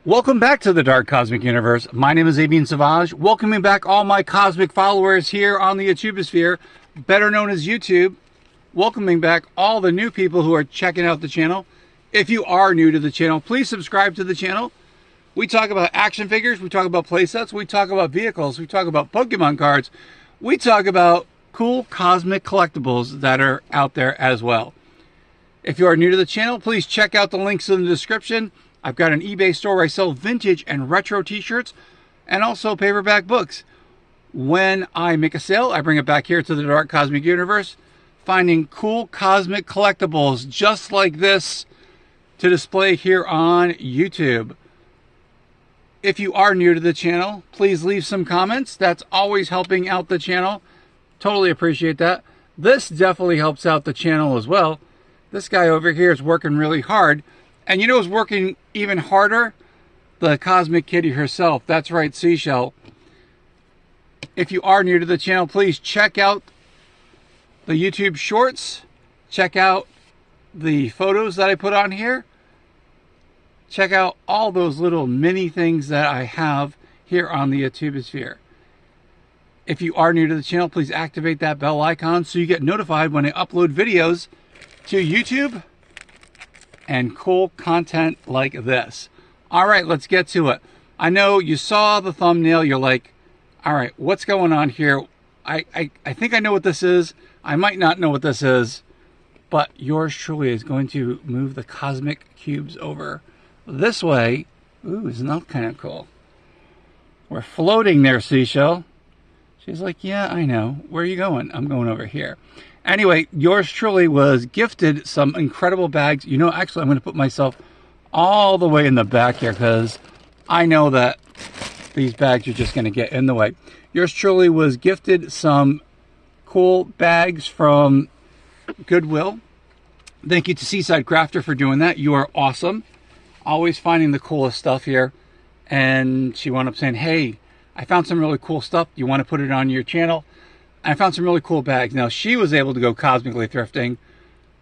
Welcome back to the Dark Cosmic Universe. My name is Avian Savage. Welcoming back all my cosmic followers here on the YouTubesphere, better known as YouTube. Welcoming back all the new people who are checking out the channel. If you are new to the channel, please subscribe to the channel. We talk about action figures, we talk about playsets, we talk about vehicles, we talk about Pokemon cards, we talk about cool cosmic collectibles that are out there as well. If you are new to the channel, please check out the links in the description. I've got an eBay store where I sell vintage and retro t-shirts and also paperback books. When I make a sale, I bring it back here to the Dark Cosmic Universe, finding cool cosmic collectibles just like this to display here on YouTube. If you are new to the channel, please leave some comments. That's always helping out the channel. Totally appreciate that. This definitely helps out the channel as well. This guy over here is working really hard. And you know who's working even harder? The Cosmic Kitty herself. That's right, Seashell. If you are new to the channel, please check out the YouTube shorts. Check out the photos that I put on here. Check out all those little mini things that I have here on the YouTubesphere. If you are new to the channel, please activate that bell icon so you get notified when I upload videos to YouTube and cool content like this. All right, let's get to it. I know you saw the thumbnail. You're like, all right, what's going on here? I think I know what this is. I might not know what this is, but yours truly is going to move the cosmic cubes over this way. Ooh, isn't that kind of cool? We're floating there, Seashell. She's like, yeah, I know. Where are you going? I'm going over here. Anyway, yours truly was gifted some incredible bags. You know, actually, I'm going to put myself all the way in the back here because I know that these bags are just going to get in the way. Yours truly was gifted some cool bags from Goodwill. Thank you to Seaside Crafter for doing that. You are awesome. Always finding the coolest stuff here. And she wound up saying, hey, I found some really cool stuff. You want to put it on your channel? I found some really cool bags. Now, she was able to go cosmically thrifting,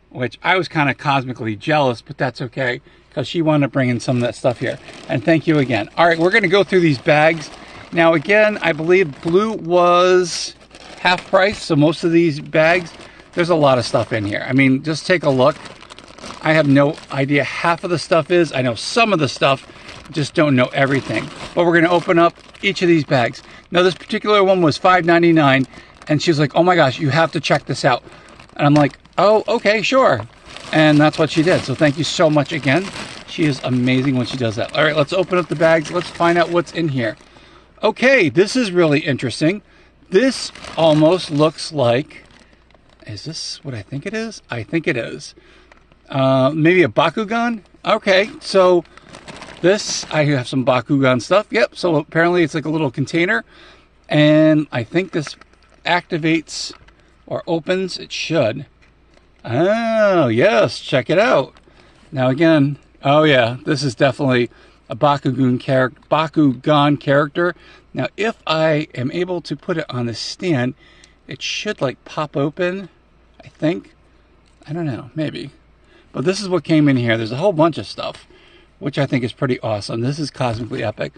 which I was kind of cosmically jealous, but that's okay because she wanted to bring in some of that stuff here. And thank you again. All right, we're going to go through these bags. Now, again, I believe blue was half price, so most of these bags, there's a lot of stuff in here. I mean, just take a look. I have no idea half of the stuff is. I know some of the stuff, just don't know everything. But we're going to open up each of these bags. Now, this particular one was $5.99. And she's like, oh my gosh, you have to check this out. And I'm like, oh, okay, sure. And that's what she did. So thank you so much again. She is amazing when she does that. All right, let's open up the bags. Let's find out what's in here. Okay, this is really interesting. This almost looks like, is this what I think it is? I think it is. Maybe a Bakugan? Okay, so this, I have some Bakugan stuff. Yep, so apparently it's like a little container. And I think this activates or opens. It should. Oh yes, check it out. Now again, oh yeah, this is definitely a Bakugan character. Now if I am able to put it on the stand, it should like pop open, I think. I don't know, maybe. But this is what came in here. There's a whole bunch of stuff, which I think is pretty awesome. This is cosmically epic.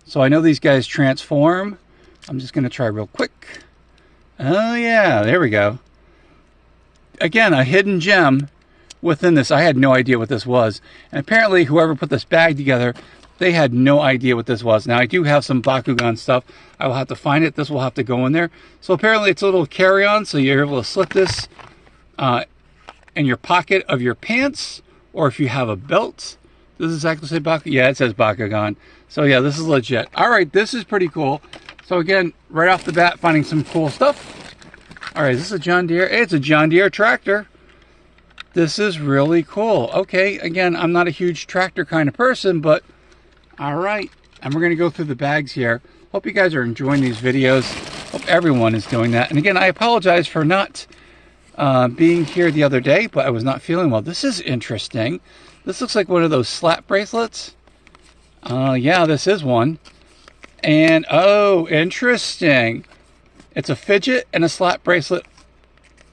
So I know these guys transform. I'm just going to try real quick. Oh yeah, there we go. Again, a hidden gem within this. I had no idea what this was. And apparently whoever put this bag together, they had no idea what this was. Now I do have some Bakugan stuff. I will have to find it. This will have to go in there. So apparently it's a little carry-on, so you're able to slip this in your pocket of your pants, or if you have a belt. Does this actually say Bakugan? Yeah, it says Bakugan. So yeah, this is legit. All right, this is pretty cool. So again, right off the bat, finding some cool stuff. All right, is this a John Deere? It's a John Deere tractor. This is really cool. Okay, again, I'm not a huge tractor kind of person, but all right. And we're going to go through the bags here. Hope you guys are enjoying these videos. Hope everyone is doing that. And again, I apologize for not being here the other day, but I was not feeling well. This is interesting. This looks like one of those slap bracelets. Yeah, this is one. And, oh, interesting. It's a fidget and a slap bracelet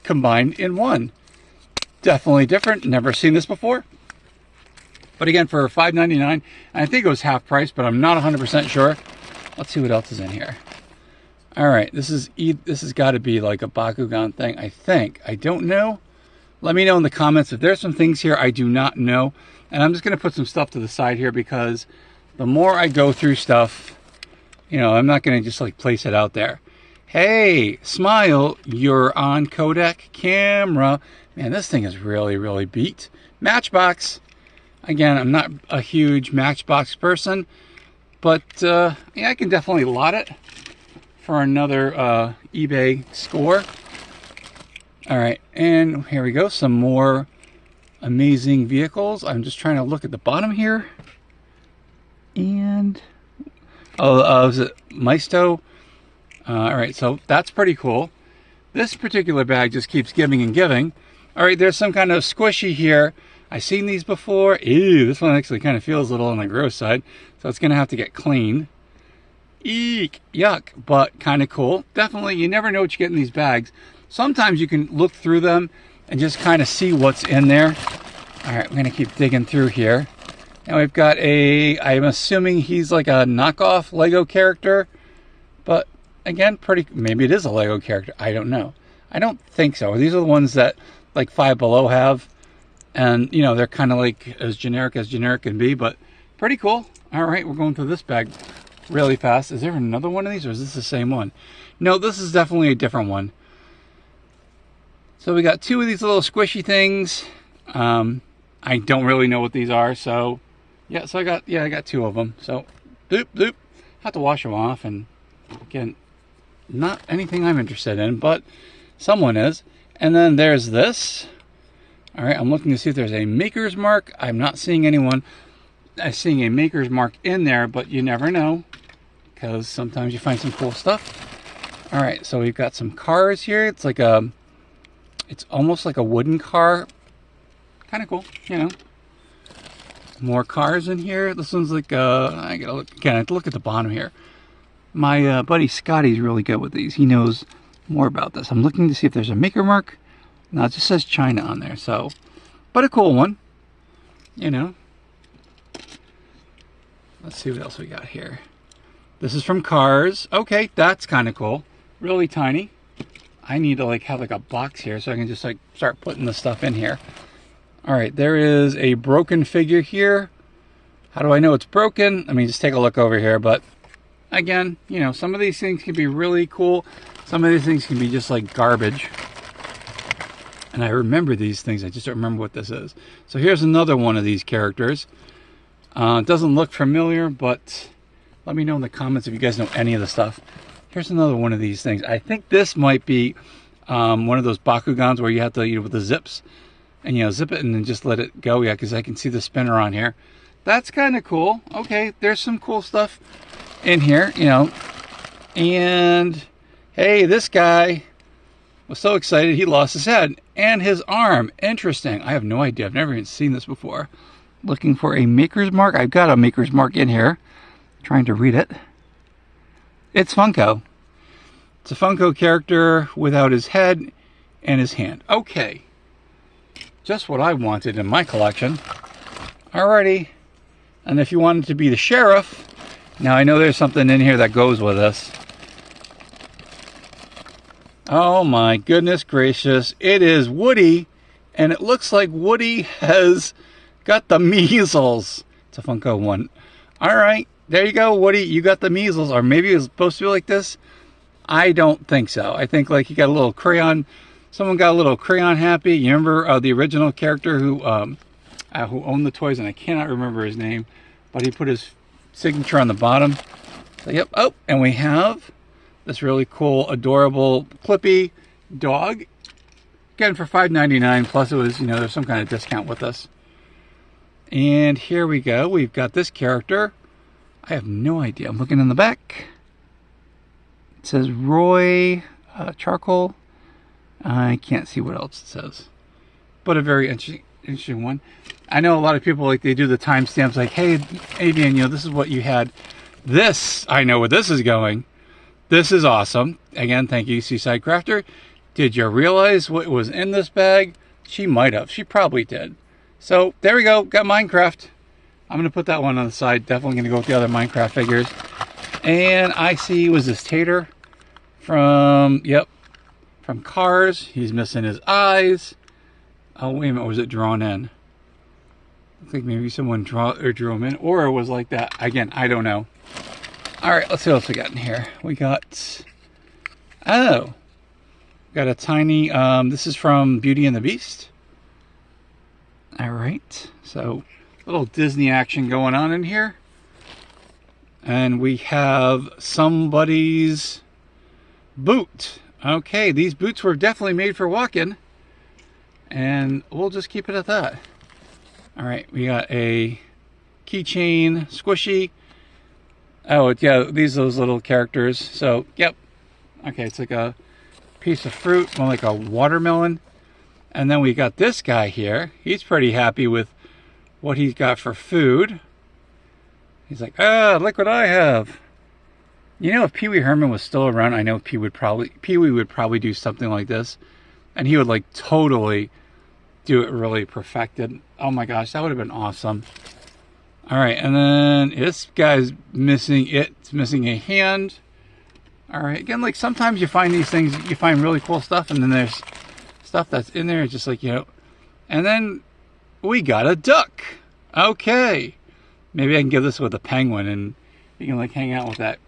combined in one. Definitely different. Never seen this before. But again, for $5.99, I think it was half price, but I'm not 100% sure. Let's see what else is in here. All right, this has got to be like a Bakugan thing, I think. I don't know. Let me know in the comments if there's some things here I do not know. And I'm just going to put some stuff to the side here because the more I go through stuff, you know, I'm not going to just like place it out there. Hey, smile, you're on Kodak camera. Man, this thing is really, really beat. Matchbox. Again, I'm not a huge Matchbox person, but yeah, I can definitely lot it for another eBay score. All right, and here we go. Some more amazing vehicles. I'm just trying to look at the bottom here. And, is it Maisto? All right, so that's pretty cool. This particular bag just keeps giving and giving. All right, there's some kind of squishy here. I've seen these before. Ew, this one actually kind of feels a little on the gross side, so it's gonna have to get cleaned. Eek, yuck, but kind of cool. Definitely, you never know what you get in these bags. Sometimes you can look through them and just kind of see what's in there. All right, I'm gonna keep digging through here. Now we've got I'm assuming he's like a knockoff Lego character, but again, maybe it is a Lego character. I don't know. I don't think so. These are the ones that like Five Below have. And, you know, they're kind of like as generic can be, but pretty cool. All right, we're going through this bag really fast. Is there another one of these, or is this the same one? No, this is definitely a different one. So we got two of these little squishy things. I don't really know what these are, so yeah. So I got two of them. So doop doop. Have to wash them off, and again, not anything I'm interested in, but someone is. And then there's this. All right, I'm looking to see if there's a maker's mark. I'm not seeing anyone. I'm seeing a maker's mark in there, but you never know because sometimes you find some cool stuff. All right, so we've got some cars here. It's like it's almost like a wooden car. Kind of cool, you know. More cars in here. This one's like I gotta look again. I have to look at the bottom here. My buddy Scotty's really good with these. He knows more about this. I'm looking to see if there's a maker mark. Now it just says China on there, so, but a cool one, you know. Let's see what else we got here. This is from Cars. Okay, that's kind of cool. Really tiny. I need to like have like a box here so I can just like start putting the stuff in here. All right, there is a broken figure here. How do I know it's broken? I mean, just take a look over here, but again, you know, some of these things can be really cool. Some of these things can be just like garbage. And I remember these things, I just don't remember what this is. So here's another one of these characters. It doesn't look familiar, but let me know in the comments if you guys know any of the stuff. Here's another one of these things. I think this might be one of those Bakugans where you have to, you know, with the zips, and you know, zip it and then just let it go. Yeah, because I can see the spinner on here. That's kind of cool. Okay, there's some cool stuff in here, you know. And hey, this guy was so excited he lost his head and his arm. Interesting. I have no idea. I've never even seen this before. Looking for a maker's mark. I've got a maker's mark in here. Trying to read it. It's Funko. It's a Funko character without his head and his hand. Okay. Just what I wanted in my collection. Alrighty. And if you wanted to be the sheriff, now I know there's something in here that goes with this. Oh my goodness gracious, it is Woody, and it looks like Woody has got the measles. It's a Funko one. All right, there you go, Woody, you got the measles, or maybe it was supposed to be like this. I don't think so. I think like he got a little crayon, someone got a little crayon happy. You remember the original character who owned the toys, and I cannot remember his name, but he put his signature on the bottom. So, yep, oh, and we have this really cool, adorable, clippy dog. Again, for $5.99, plus it was, you know, there's some kind of discount with this. And here we go. We've got this character. I have no idea. I'm looking in the back. It says Roy Charcoal. I can't see what else it says. But a very interesting one. I know a lot of people, like, they do the timestamps, like, hey, Avian, you know, this is what you had. This, I know where this is going. This is awesome. Again, thank you, Seaside Crafter. Did you realize what was in this bag? She might have. She probably did. So there we go. Got Minecraft. I'm going to put that one on the side. Definitely going to go with the other Minecraft figures. And I see, was this Tater from, yep, from Cars. He's missing his eyes. Oh, wait a minute. Was it drawn in? I think maybe someone drew him in. Or it was like that. Again, I don't know. All right, let's see what else we got in here. We got, oh, got a tiny, this is from Beauty and the Beast. All right, so a little Disney action going on in here. And we have somebody's boot. Okay, these boots were definitely made for walking. And we'll just keep it at that. All right, we got a keychain squishy. Oh, yeah, these are those little characters. So, yep. Okay, it's like a piece of fruit, more like a watermelon. And then we got this guy here. He's pretty happy with what he's got for food. He's like, ah, look what I have. You know, if Pee Wee Herman was still around, I know Pee Wee would probably do something like this. And he would like totally do it really perfected. Oh my gosh, that would have been awesome. All right, and then this guy's missing, it's missing a hand. All right, again, like sometimes you find these things, you find really cool stuff, and then there's stuff that's in there, just like, you know. And then we got a duck. Okay. Maybe I can give this with a penguin, and you can like hang out with that.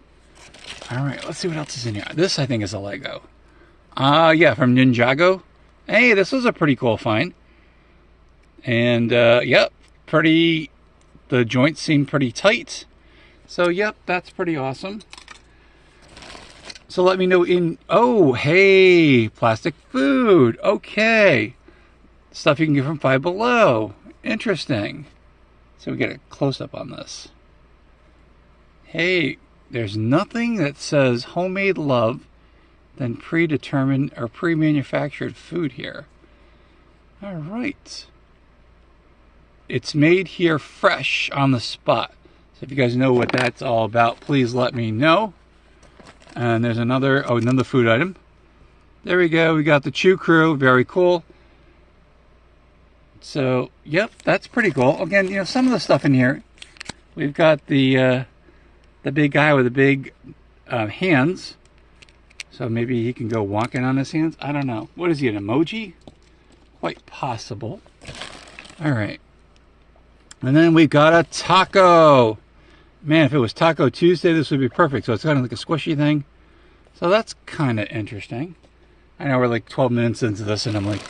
All right, let's see what else is in here. This, I think, is a Lego. Yeah, from Ninjago. Hey, this was a pretty cool find. And, yep, pretty... The joints seem pretty tight. So, yep, that's pretty awesome. So let me know in... Oh, hey, plastic food. Okay. Stuff you can get from Five Below. Interesting. So we get a close-up on this. Hey, there's nothing that says homemade love than predetermined or pre-manufactured food here. All right. It's made here fresh on the spot. So if you guys know what that's all about, please let me know. And there's another, oh, another food item. There we go. We got the Chew Crew. Very cool. So, yep, that's pretty cool. Again, you know, some of the stuff in here. We've got the big guy with the big hands. So maybe he can go walking on his hands. I don't know. What is he, an emoji? Quite possible. All right. And then we've got a taco. Man, if it was Taco Tuesday, this would be perfect. So it's kind of like a squishy thing. So that's kind of interesting. I know we're like 12 minutes into this, and I'm like,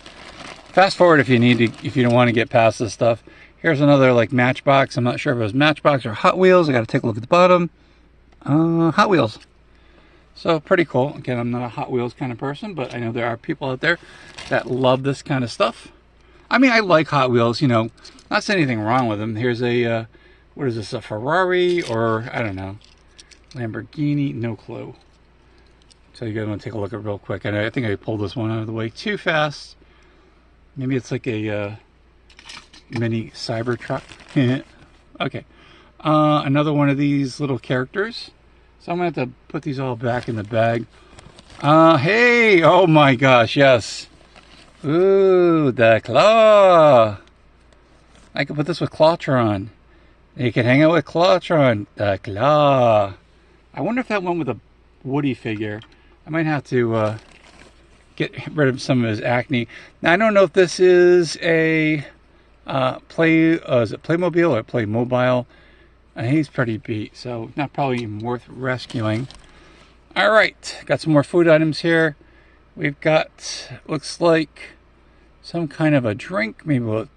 fast forward if you need to, if you don't want to get past this stuff. Here's another like Matchbox. I'm not sure if it was Matchbox or Hot Wheels. I got to take a look at the bottom. Hot Wheels. So pretty cool. Again, I'm not a Hot Wheels kind of person, but I know there are people out there that love this kind of stuff. I mean, I like Hot Wheels, you know, not saying anything wrong with them. Here's a, what is this, a Ferrari or, I don't know, Lamborghini, no clue. So you guys want to take a look at it real quick. And I think I pulled this one out of the way too fast. Maybe it's like a mini Cybertruck. Okay. Another one of these little characters. So I'm going to have to put these all back in the bag. Hey, oh my gosh, yes. Ooh, the claw. I could put this with Clawtron. You can hang out with Clawtron. The claw. I wonder if that went with a Woody figure. I might have to get rid of some of his acne. Now, I don't know if this is a is it Playmobil or Playmobile? He's pretty beat, so not probably even worth rescuing. All right, got some more food items here. We've got, looks like some kind of a drink, maybe with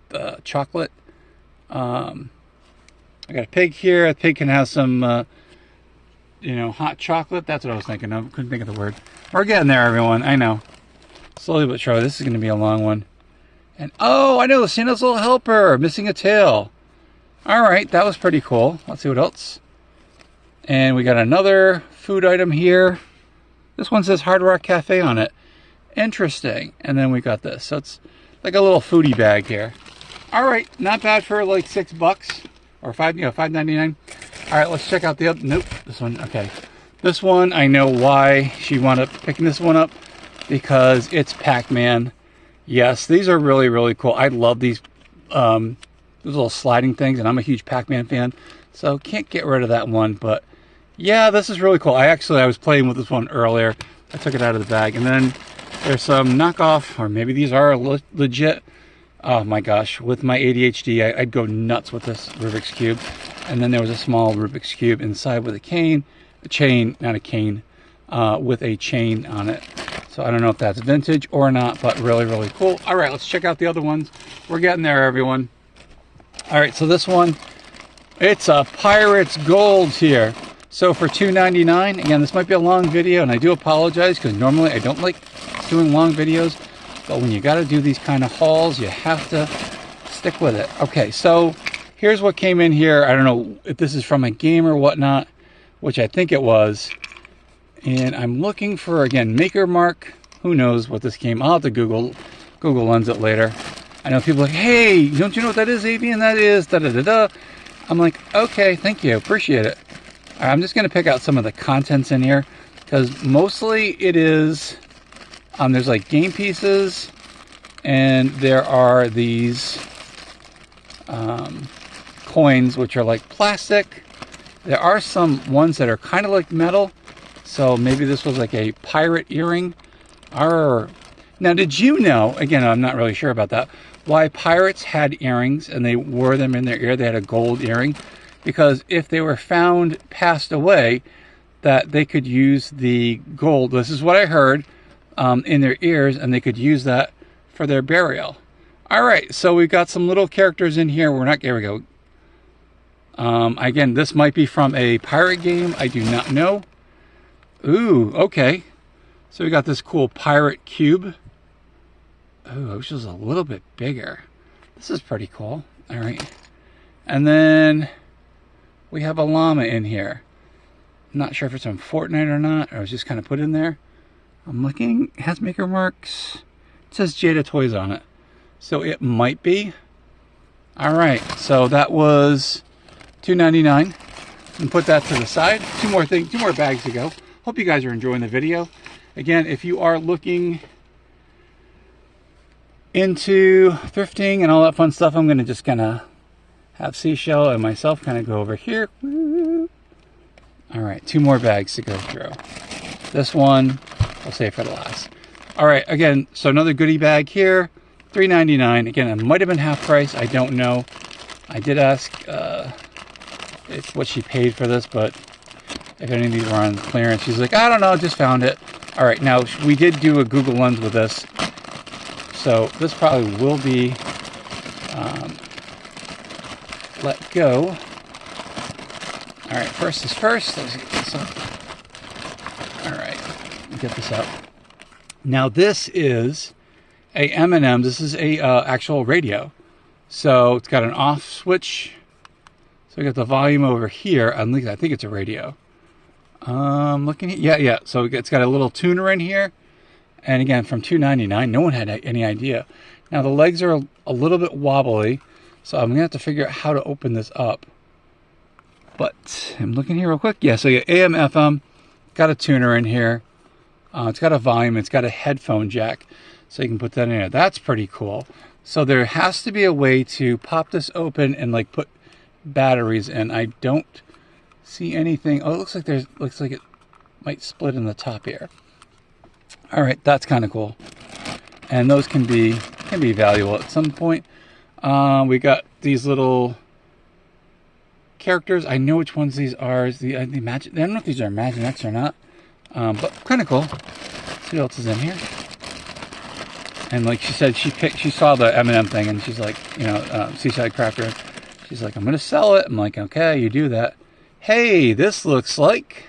chocolate. I got a pig here. The pig can have some, you know, hot chocolate. That's what I was thinking of. Couldn't think of the word. We're getting there, everyone. I know. Slowly but surely. This is going to be a long one. And, oh, I know, Santa's Little Helper, missing a tail. All right, that was pretty cool. Let's see what else. And we got another food item here. This one says Hard Rock Cafe on it. Interesting. And then we got this. So it's like a little foodie bag here. All right, not bad for like $6 or $5.99. All right, let's check out the other. Nope, this one. Okay, this one I know why she wound up picking this one up, because it's Pac-Man. Yes, these are really, really cool. I love these those little sliding things, and I'm a huge Pac-Man fan, so can't get rid of that one. But yeah, this is really cool. I was playing with this one earlier. I took it out of the bag, and then there's some knockoff, or maybe these are legit. Oh my gosh, with my ADHD, I'd go nuts with this Rubik's Cube. And then there was a small Rubik's Cube inside with a chain, not a cane, with a chain on it. So I don't know if that's vintage or not, but really, really cool. All right, let's check out the other ones. We're getting there, everyone. All right, so this one, it's a Pirates Gold here. So for $2.99, again, this might be a long video, and I do apologize because normally I don't like doing long videos, but when you got to do these kind of hauls, you have to stick with it. Okay, so here's what came in here. I don't know if this is from a game or whatnot, which I think it was. And I'm looking for, again, Maker Mark. Who knows what this came? I'll have to Google Lens it later. I know people are like, hey, don't you know what that is, Avian? That is da-da-da-da. I'm like, okay, thank you, appreciate it. All right, I'm just gonna pick out some of the contents in here, because mostly it is, there's like game pieces, and there are these coins, which are like plastic. There are some ones that are kind of like metal, so maybe this was like a pirate earring. Now, did you know, again, I'm not really sure about that, why pirates had earrings and they wore them in their ear? They had a gold earring, because if they were found passed away, that they could use the gold, this is what I heard, in their ears, and they could use that for their burial. All right, so we've got some little characters in here. Here we go. Again, this might be from a pirate game. I do not know. Ooh, okay. So we got this cool pirate cube. Ooh, I wish it was a little bit bigger. This is pretty cool. All right. And then we have a llama in here. I'm not sure if it's from Fortnite or not, or it was just kind of put in there. I'm looking. It has Maker Marks. It says Jada Toys on it. So it might be. All right. So that was $2.99. And put that to the side. Two more bags to go. Hope you guys are enjoying the video. Again, if you are looking into thrifting and all that fun stuff, I'm going to just kind of have Seashell and myself kind of go over here. All right, 2 more bags to go through. This one, I'll save for the last. All right, again, so another goodie bag here, $3.99. Again, it might have been half price. I don't know. I did ask it's what she paid for this, but if any of these were on clearance, she's like, I don't know, just found it. All right, now we did do a Google Lens with this, so this probably will be let go. All right, first is first. Let's get this up. All right, get this out. Now this is a M&M. This is a actual radio. So it's got an off switch. So we got the volume over here. I think it's a radio. Looking at, yeah. So it's got a little tuner in here. And again, from $2.99, no one had any idea. Now the legs are a little bit wobbly, so I'm gonna have to figure out how to open this up. But I'm looking here real quick. Yeah, so you AM, FM, got a tuner in here. It's got a volume, it's got a headphone jack, so you can put that in there. That's pretty cool. So there has to be a way to pop this open and like put batteries in. I don't see anything. Oh, it looks like it might split in the top here. All right, that's kind of cool. And those can be valuable at some point. We got these little characters. I know which ones these are. The Imagine. I don't know if these are Imaginext or not, but kind of cool. Let's see what else is in here. And like she said, she saw the M&M thing, and she's like, you know, Seaside Crafter. She's like, I'm gonna sell it. I'm like, okay, you do that. Hey, this looks like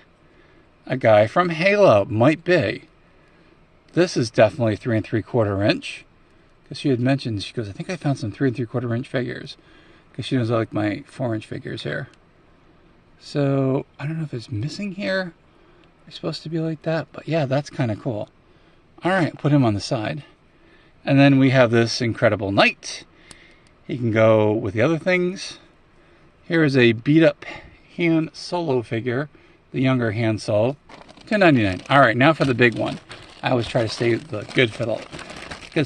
a guy from Halo. Might be. This is definitely 3 3/4 inch. Because she had mentioned, she goes, I think I found some 3 3/4 inch figures. Because she knows I like my 4-inch figures here. So I don't know if it's missing here. It's supposed to be like that, but yeah, that's kind of cool. All right, put him on the side. And then we have this incredible knight. He can go with the other things. Here is a beat up Han Solo figure, the younger Han Solo, $10.99. All right, now for the big one. I always try to save the good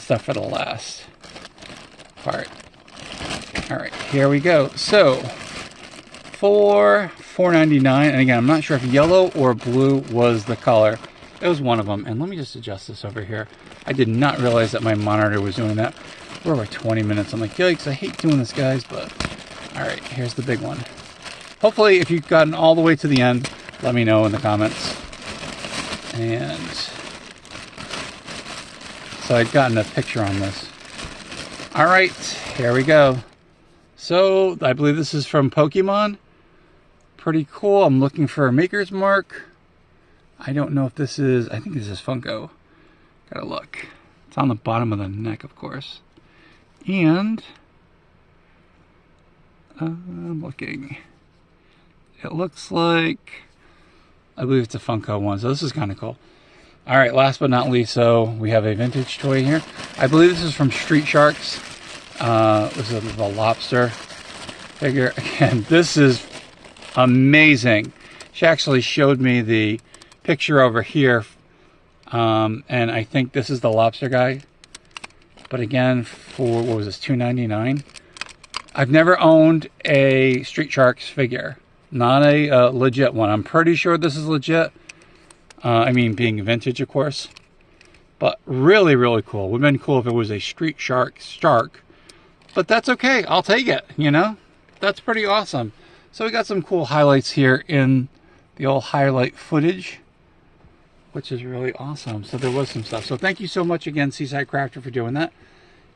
stuff for the last part. All right, here we go. So for $4.99, and again, I'm not sure if yellow or blue was the color. It was one of them. And let me just adjust this over here. I did not realize that my monitor was doing that. We're over 20 minutes. I'm like, yikes, I hate doing this, guys, but all right, here's the big one. Hopefully, if you've gotten all the way to the end, let me know in the comments. And so I'd gotten a picture on this. All right, here we go. So I believe this is from Pokemon. Pretty cool. I'm looking for a maker's mark. I don't know if this is, I think this is Funko. Gotta look. It's on the bottom of the neck, of course. And I'm looking. It looks like, I believe it's a Funko one, so this is kind of cool. All right, last but not least, so we have a vintage toy here. I believe this is from Street Sharks. This is the lobster figure. Again, this is amazing. She actually showed me the picture over here, and I think this is the lobster guy. But again, for, what was this, $2.99? I've never owned a Street Sharks figure. Not a legit one. I'm pretty sure this is legit. I mean, being vintage, of course. But really, really cool. Would have been cool if it was a Street Shark. But that's okay. I'll take it, you know? That's pretty awesome. So we got some cool highlights here in the old highlight footage, which is really awesome. So there was some stuff. So thank you so much again, Seaside Crafter, for doing that.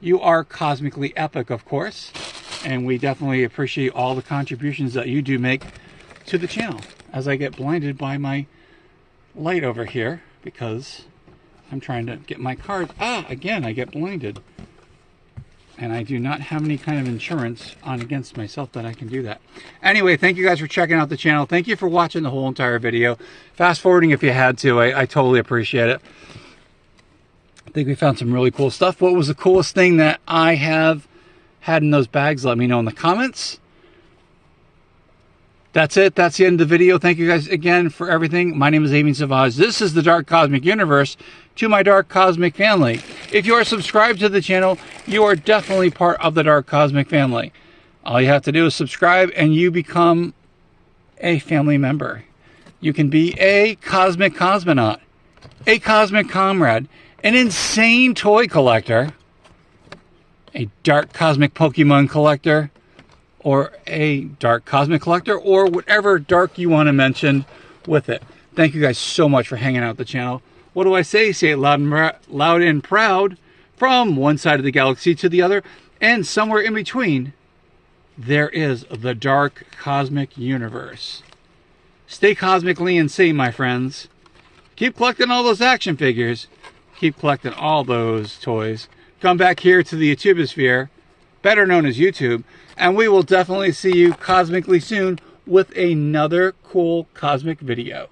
You are cosmically epic, of course. And we definitely appreciate all the contributions that you do make to the channel. As I get blinded by my light over here, because I'm trying to get my cards. Again, I get blinded. And I do not have any kind of insurance on against myself that I can do that. Anyway, thank you guys for checking out the channel. Thank you for watching the whole entire video. Fast forwarding if you had to. I totally appreciate it. I think we found some really cool stuff. What was the coolest thing that I have had in those bags? Let me know in the comments. That's it. That's the end of the video. Thank you guys again for everything. My name is Avian Savage. This is the Dark Cosmic Universe. To my Dark Cosmic family, if you are subscribed to the channel, you are definitely part of the Dark Cosmic family. All you have to do is subscribe and you become a family member. You can be a cosmic cosmonaut, a cosmic comrade, an insane toy collector, a dark cosmic Pokemon collector, or a dark cosmic collector, or whatever dark you want to mention with it. Thank you guys so much for hanging out with the channel. What do I say? Say it loud and proud, from one side of the galaxy to the other, and somewhere in between, there is the Dark Cosmic Universe. Stay cosmically insane, my friends. Keep collecting all those action figures. Keep collecting all those toys. Come back here to the Youtubosphere, better known as YouTube, and we will definitely see you cosmically soon with another cool cosmic video.